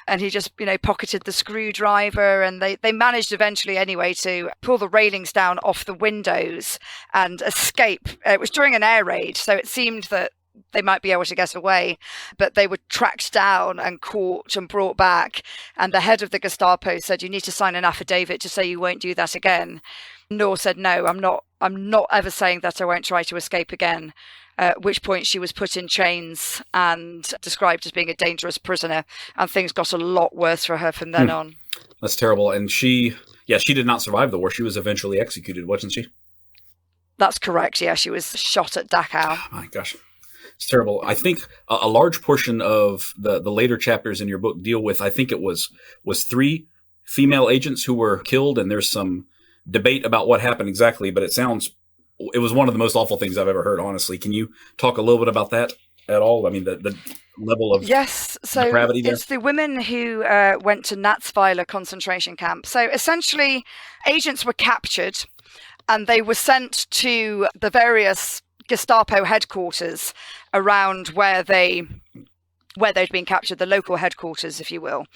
and he just, pocketed the screwdriver, and they managed eventually anyway to pull the railings down off the windows and escape. It was during an air raid, so it seemed that they might be able to get away, but they were tracked down and caught and brought back. And the head of the Gestapo said, "You need to sign an affidavit to say you won't do that again." Noor said, "No, I'm not ever saying that I won't try to escape again." At which point she was put in chains and described as being a dangerous prisoner, and things got a lot worse for her from then on. That's terrible. And she did not survive the war. She was eventually executed, wasn't she? That's correct. Yeah, she was shot at Dachau. Oh, my gosh. It's terrible. I think a large portion of the later chapters in your book deal with, I think it was 3 female agents who were killed, and there's some debate about what happened exactly, but it was one of the most awful things I've ever heard, honestly. Can you talk a little bit about that at all? I mean, the level of depravity there? It's the women who went to Natzweiler concentration camp. So essentially, agents were captured, and they were sent to the various Gestapo headquarters around where they'd been captured, the local headquarters, if you will.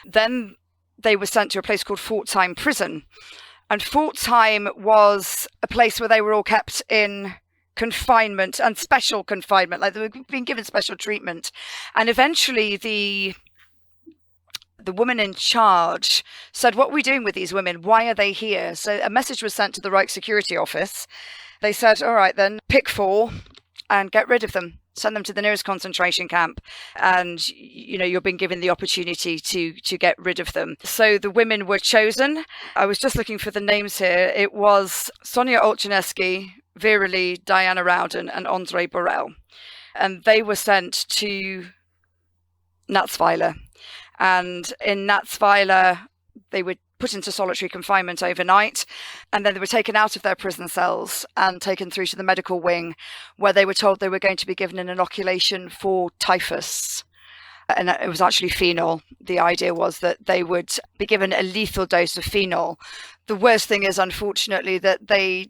Then they were sent to a place called Pforzheim Prison. And Pforzheim was a place where they were all kept in confinement and special confinement, like they were being given special treatment. And eventually the woman in charge said, "What are we doing with these women? Why are they here?" So a message was sent to the Reich Security Office. They said, "All right, then pick 4 and get rid of them. Send them to the nearest concentration camp, and you're being given the opportunity to get rid of them." So the women were chosen. I was just looking for the names here. It was Sonia Olchanesky, Vera Lee, Diana Rowden, and Andrei Borel. And they were sent to Natzweiler. And in Natzweiler, they were put into solitary confinement overnight, and then they were taken out of their prison cells and taken through to the medical wing, where they were told they were going to be given an inoculation for typhus. And it was actually phenol. The idea was that they would be given a lethal dose of phenol. The worst thing is, unfortunately, that the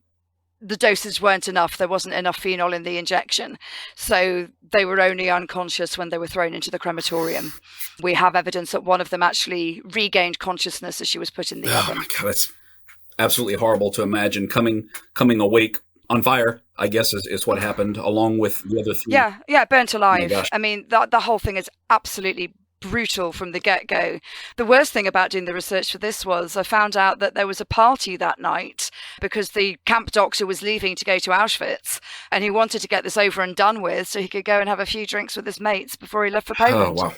doses weren't enough. There wasn't enough phenol in the injection. So they were only unconscious when they were thrown into the crematorium. We have evidence that one of them actually regained consciousness as she was put in the oven. Oh my God, that's absolutely horrible to imagine. Coming awake on fire, I guess, is what happened, along with the other 3. Yeah, burnt alive. Oh, I mean, the whole thing is absolutely brutal from the get-go. The worst thing about doing the research for this was I found out that there was a party that night because the camp doctor was leaving to go to Auschwitz, and he wanted to get this over and done with so he could go and have a few drinks with his mates before he left for Poland. Oh, wow.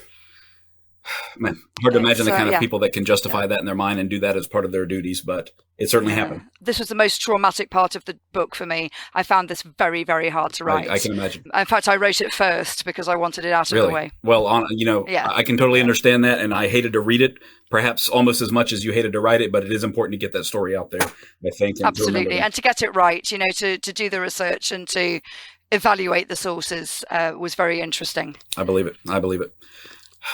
Man, hard to imagine the kind of people that can justify that in their mind and do that as part of their duties, but it certainly happened. This was the most traumatic part of the book for me. I found this very, very hard to write. I can imagine. In fact, I wrote it first because I wanted it out of the way. Well, I can totally understand that, and I hated to read it, perhaps almost as much as you hated to write it, but it is important to get that story out there, I think. Absolutely, and to get it right, to do the research and to evaluate the sources was very interesting. I believe it.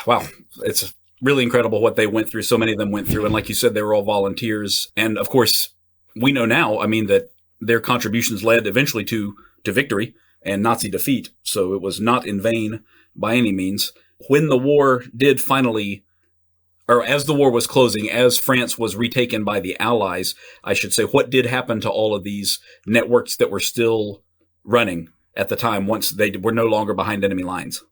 Wow, it's really incredible what they went through. So many of them went through. And like you said, they were all volunteers. And of course, we know now, that their contributions led eventually to victory and Nazi defeat. So it was not in vain by any means. When the war did finally, or as the war was closing, as France was retaken by the Allies, I should say, what did happen to all of these networks that were still running at the time once they were no longer behind enemy lines?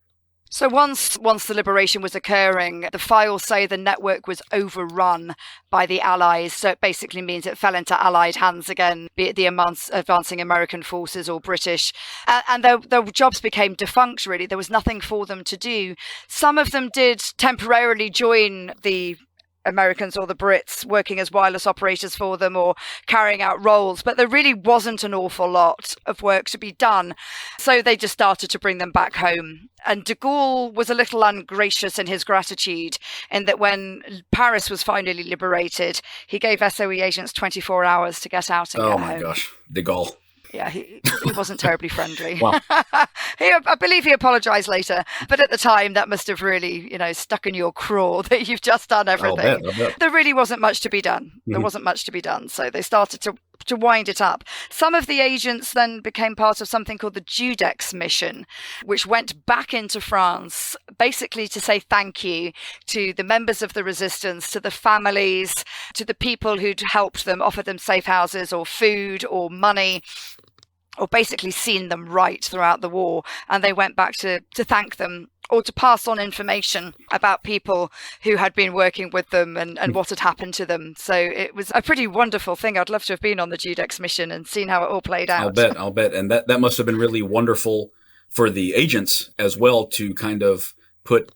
So once the liberation was occurring, the files say the network was overrun by the Allies. So it basically means it fell into Allied hands again, be it the advancing American forces or British. And their jobs became defunct, really. There was nothing for them to do. Some of them did temporarily join the Americans or the Brits working as wireless operators for them or carrying out roles, but there really wasn't an awful lot of work to be done. So they just started to bring them back home. And de Gaulle was a little ungracious in his gratitude in that when Paris was finally liberated, he gave SOE agents 24 hours to get out and get home. Oh my gosh, de Gaulle. Yeah, he wasn't terribly friendly. Wow. I believe he apologized later, but at the time that must have really, stuck in your craw that you've just done everything. I'll bet. There really wasn't much to be done. There wasn't much to be done. So they started to to wind it up. Some of the agents then became part of something called the Judex mission, which went back into France basically to say thank you to the members of the resistance, to the families, to the people who'd helped them, offered them safe houses or food or money, or basically seen them right throughout the war. And they went back to thank them, or to pass on information about people who had been working with them and what had happened to them. So it was a pretty wonderful thing. I'd love to have been on the Judex mission and seen how it all played out. I'll bet. And that must have been really wonderful for the agents as well, to kind of put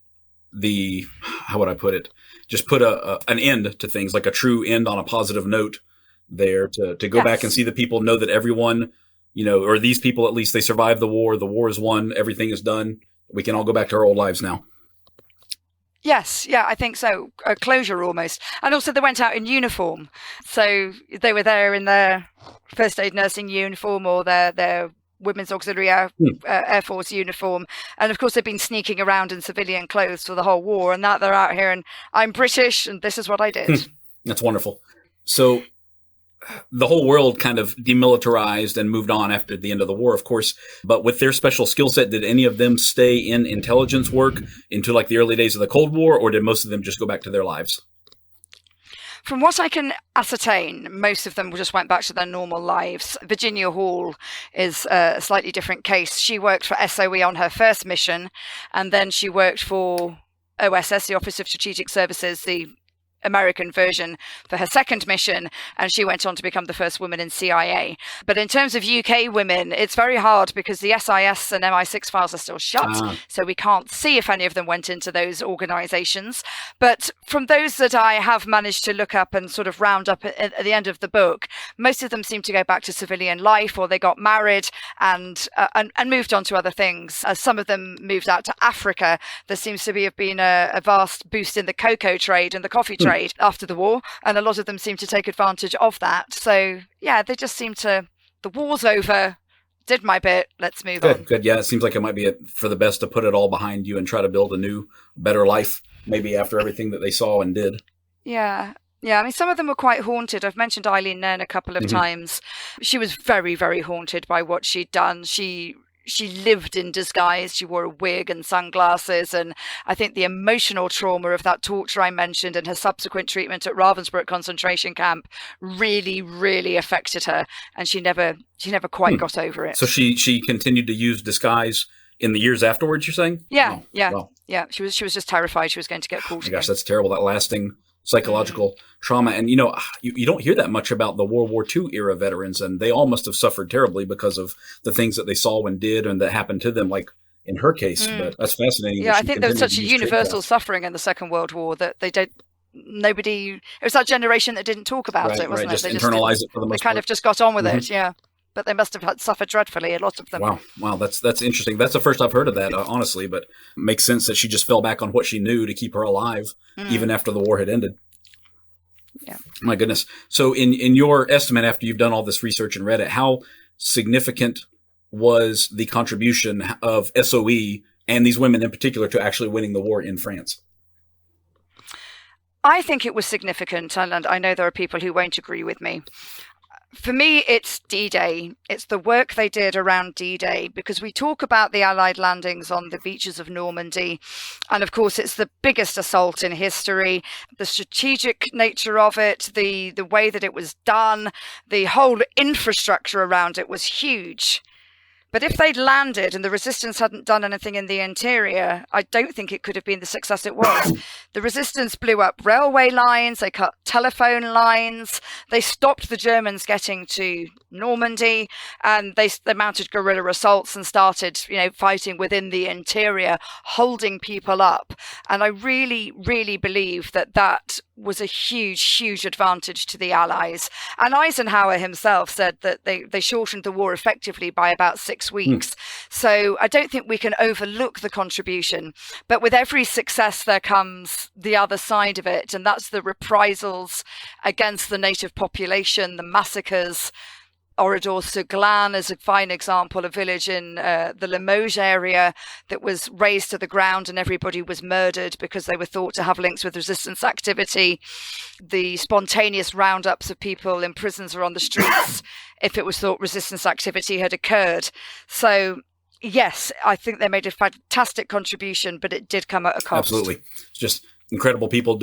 the, how would I put it? Just put an end to things, like a true end on a positive note there, to go back and see the people, know that everyone, or these people, at least, they survived the war is won, everything is done. We can all go back to our old lives now. Yes, yeah, I think so. A closure almost. And also they went out in uniform. So they were there in their first aid nursing uniform, or their Women's Auxiliary Air Force uniform. And of course they've been sneaking around in civilian clothes for the whole war, and now they're out here and I'm British and this is what I did. That's wonderful. So the whole world kind of demilitarized and moved on after the end of the war, of course. But with their special skill set, did any of them stay in intelligence work into like the early days of the Cold War, or did most of them just go back to their lives? From what I can ascertain, most of them just went back to their normal lives. Virginia Hall is a slightly different case. She worked for SOE on her first mission, and then she worked for OSS, the Office of Strategic Services, the American version, for her second mission, and she went on to become the first woman in CIA. But in terms of UK women, it's very hard because the SIS and MI6 files are still shut, so we can't see if any of them went into those organizations. But from those that I have managed to look up and sort of round up at the end of the book, most of them seem to go back to civilian life, or they got married and moved on to other things. Some of them moved out to Africa. There seems to have been a vast boost in the cocoa trade and the coffee trade after the war, and a lot of them seem to take advantage of that. So yeah, they just seem to, the war's over, did my bit, let's move on. Good. Yeah, it seems like it might be for the best to put it all behind you and try to build a new, better life, maybe after everything that they saw and did. Yeah, I mean, some of them were quite haunted. I've mentioned Eileen Nairn a couple of times. She was very, very haunted by what she'd done. She lived in disguise. She wore a wig and sunglasses. And I think the emotional trauma of that torture I mentioned and her subsequent treatment at Ravensbrück concentration camp really, really affected her. And she never quite got over it. So she continued to use disguise in the years afterwards, you're saying? Yeah. She was just terrified she was going to get caught. Oh my gosh, that's terrible. That lasting psychological trauma. And, you don't hear that much about the World War II era veterans, and they all must have suffered terribly because of the things that they saw and did and that happened to them, like in her case. But that's fascinating. Yeah, I think there was such a universal suffering in the Second World War that it was that generation that didn't talk about it, wasn't it? Just internalize it for the most part. They kind of just got on with it, yeah. But they must have suffered dreadfully, a lot of them. Wow, that's interesting. That's the first I've heard of that, honestly, but it makes sense that she just fell back on what she knew to keep her alive, even after the war had ended. Yeah. My goodness. So in your estimate, after you've done all this research and read it, how significant was the contribution of SOE and these women in particular to actually winning the war in France? I think it was significant, and I know there are people who won't agree with me. For me, it's D-Day. It's the work they did around D-Day, because we talk about the Allied landings on the beaches of Normandy. And of course, it's the biggest assault in history. The strategic nature of it, the way that it was done, the whole infrastructure around it was huge. But if they'd landed and the resistance hadn't done anything in the interior, I don't think it could have been the success it was. The resistance blew up railway lines, they cut telephone lines, they stopped the Germans getting to Normandy, and they mounted guerrilla assaults and started, fighting within the interior, holding people up. And I really, really believe that was a huge, huge advantage to the Allies. And Eisenhower himself said that they shortened the war effectively by about 6 weeks. So I don't think we can overlook the contribution. But with every success, there comes the other side of it, and that's the reprisals against the native population, the massacres. Oradour-sur-Glane is a fine example, a village in the Limoges area that was razed to the ground and everybody was murdered because they were thought to have links with resistance activity. The spontaneous roundups of people in prisons or on the streets if it was thought resistance activity had occurred. So, yes, I think they made a fantastic contribution, but it did come at a cost. Absolutely. It's just incredible people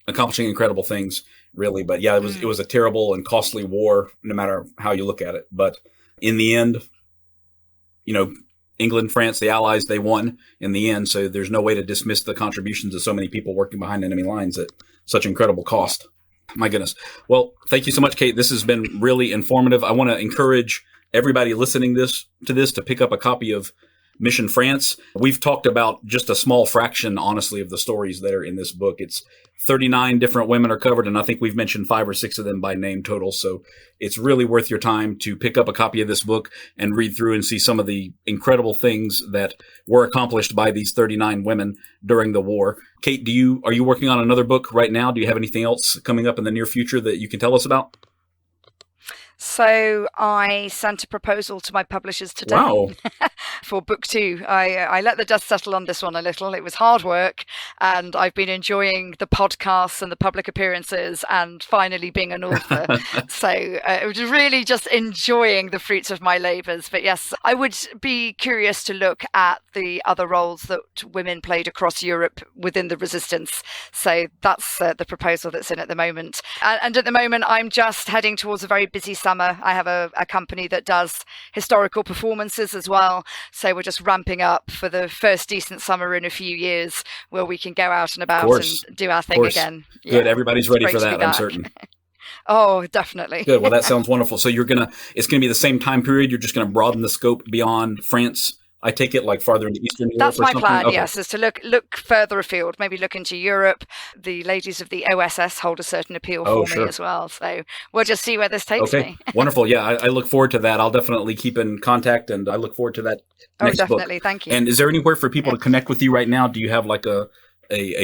accomplishing incredible things. Really, but yeah, it was a terrible and costly war, no matter how you look at it. But in the end, England, France, the Allies, they won in the end. So there's no way to dismiss the contributions of so many people working behind enemy lines at such incredible cost. My goodness. Well, thank you so much, Kate. This has been really informative. I want to encourage everybody listening to this to pick up a copy of Mission France. We've talked about just a small fraction, honestly, of the stories that are in this book. It's 39 different women are covered, and I think we've mentioned 5 or 6 of them by name total. So it's really worth your time to pick up a copy of this book and read through and see some of the incredible things that were accomplished by these 39 women during the war. Kate, are you working on another book right now? Do you have anything else coming up in the near future that you can tell us about? So I sent a proposal to my publishers today. Wow. For book 2. I let the dust settle on this one a little. It was hard work, and I've been enjoying the podcasts and the public appearances and finally being an author. So it was really just enjoying the fruits of my labours. But yes, I would be curious to look at the other roles that women played across Europe within the resistance. So that's the proposal that's in at the moment. And at the moment, I'm just heading towards a very busy summer. I have a company that does historical performances as well. So we're just ramping up for the first decent summer in a few years where we can go out and about and do our thing again. Good. Yeah. Everybody's ready for that, I'm certain. Oh, definitely. Good. Well, that sounds wonderful. So it's going to be the same time period. You're just going to broaden the scope beyond France. I take it like farther into Eastern Europe. That's my plan, okay. Yes, is to look further afield, maybe look into Europe. The ladies of the OSS hold a certain appeal for me as well. So we'll just see where this takes me. Wonderful. Yeah, I look forward to that. I'll definitely keep in contact, and I look forward to that next definitely. book. Thank you. And is there anywhere for people to connect with you right now? Do you have like a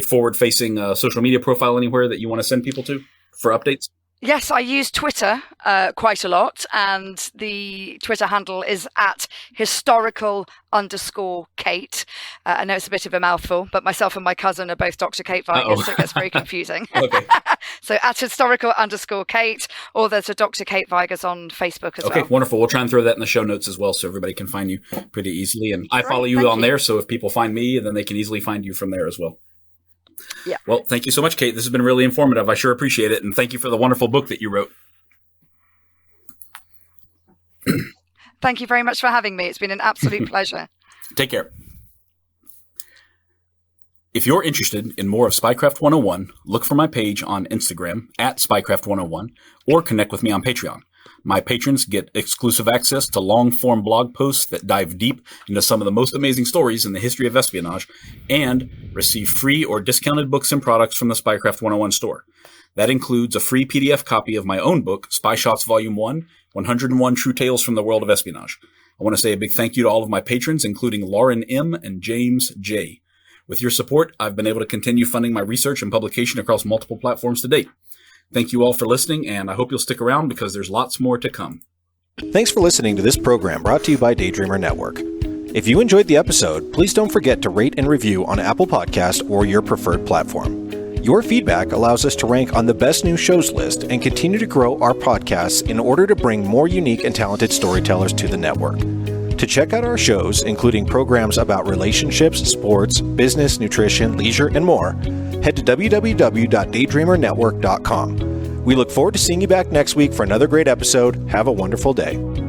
forward-facing social media profile anywhere that you want to send people to for updates? Yes, I use Twitter quite a lot, and the Twitter handle is at historical_Kate. I know it's a bit of a mouthful, but myself and my cousin are both Dr. Kate Vigurs, so it gets very confusing. So at historical_Kate, or there's a Dr. Kate Vigurs on Facebook as well. Okay, wonderful. We'll try and throw that in the show notes as well, so everybody can find you pretty easily. And I follow you on there, so if people find me, then they can easily find you from there as well. Yeah. Well, thank you so much, Kate. This has been really informative. I sure appreciate it. And thank you for the wonderful book that you wrote. Thank you very much for having me. It's been an absolute pleasure. Take care. If you're interested in more of Spycraft 101, look for my page on Instagram at Spycraft 101 or connect with me on Patreon. My patrons get exclusive access to long-form blog posts that dive deep into some of the most amazing stories in the history of espionage and receive free or discounted books and products from the Spycraft 101 store. That includes a free PDF copy of my own book, Spy Shots Volume 1, 101 True Tales from the World of Espionage. I want to say a big thank you to all of my patrons, including Lauren M. and James J. With your support, I've been able to continue funding my research and publication across multiple platforms to date. Thank you all for listening, and I hope you'll stick around because there's lots more to come. Thanks for listening to this program brought to you by Daydreamer Network. If you enjoyed the episode, please don't forget to rate and review on Apple Podcast or your preferred platform. Your feedback allows us to rank on the best new shows list and continue to grow our podcasts in order to bring more unique and talented storytellers to the network. To check out our shows, including programs about relationships, sports, business, nutrition, leisure, and more, head to www.daydreamernetwork.com. We look forward to seeing you back next week for another great episode. Have a wonderful day.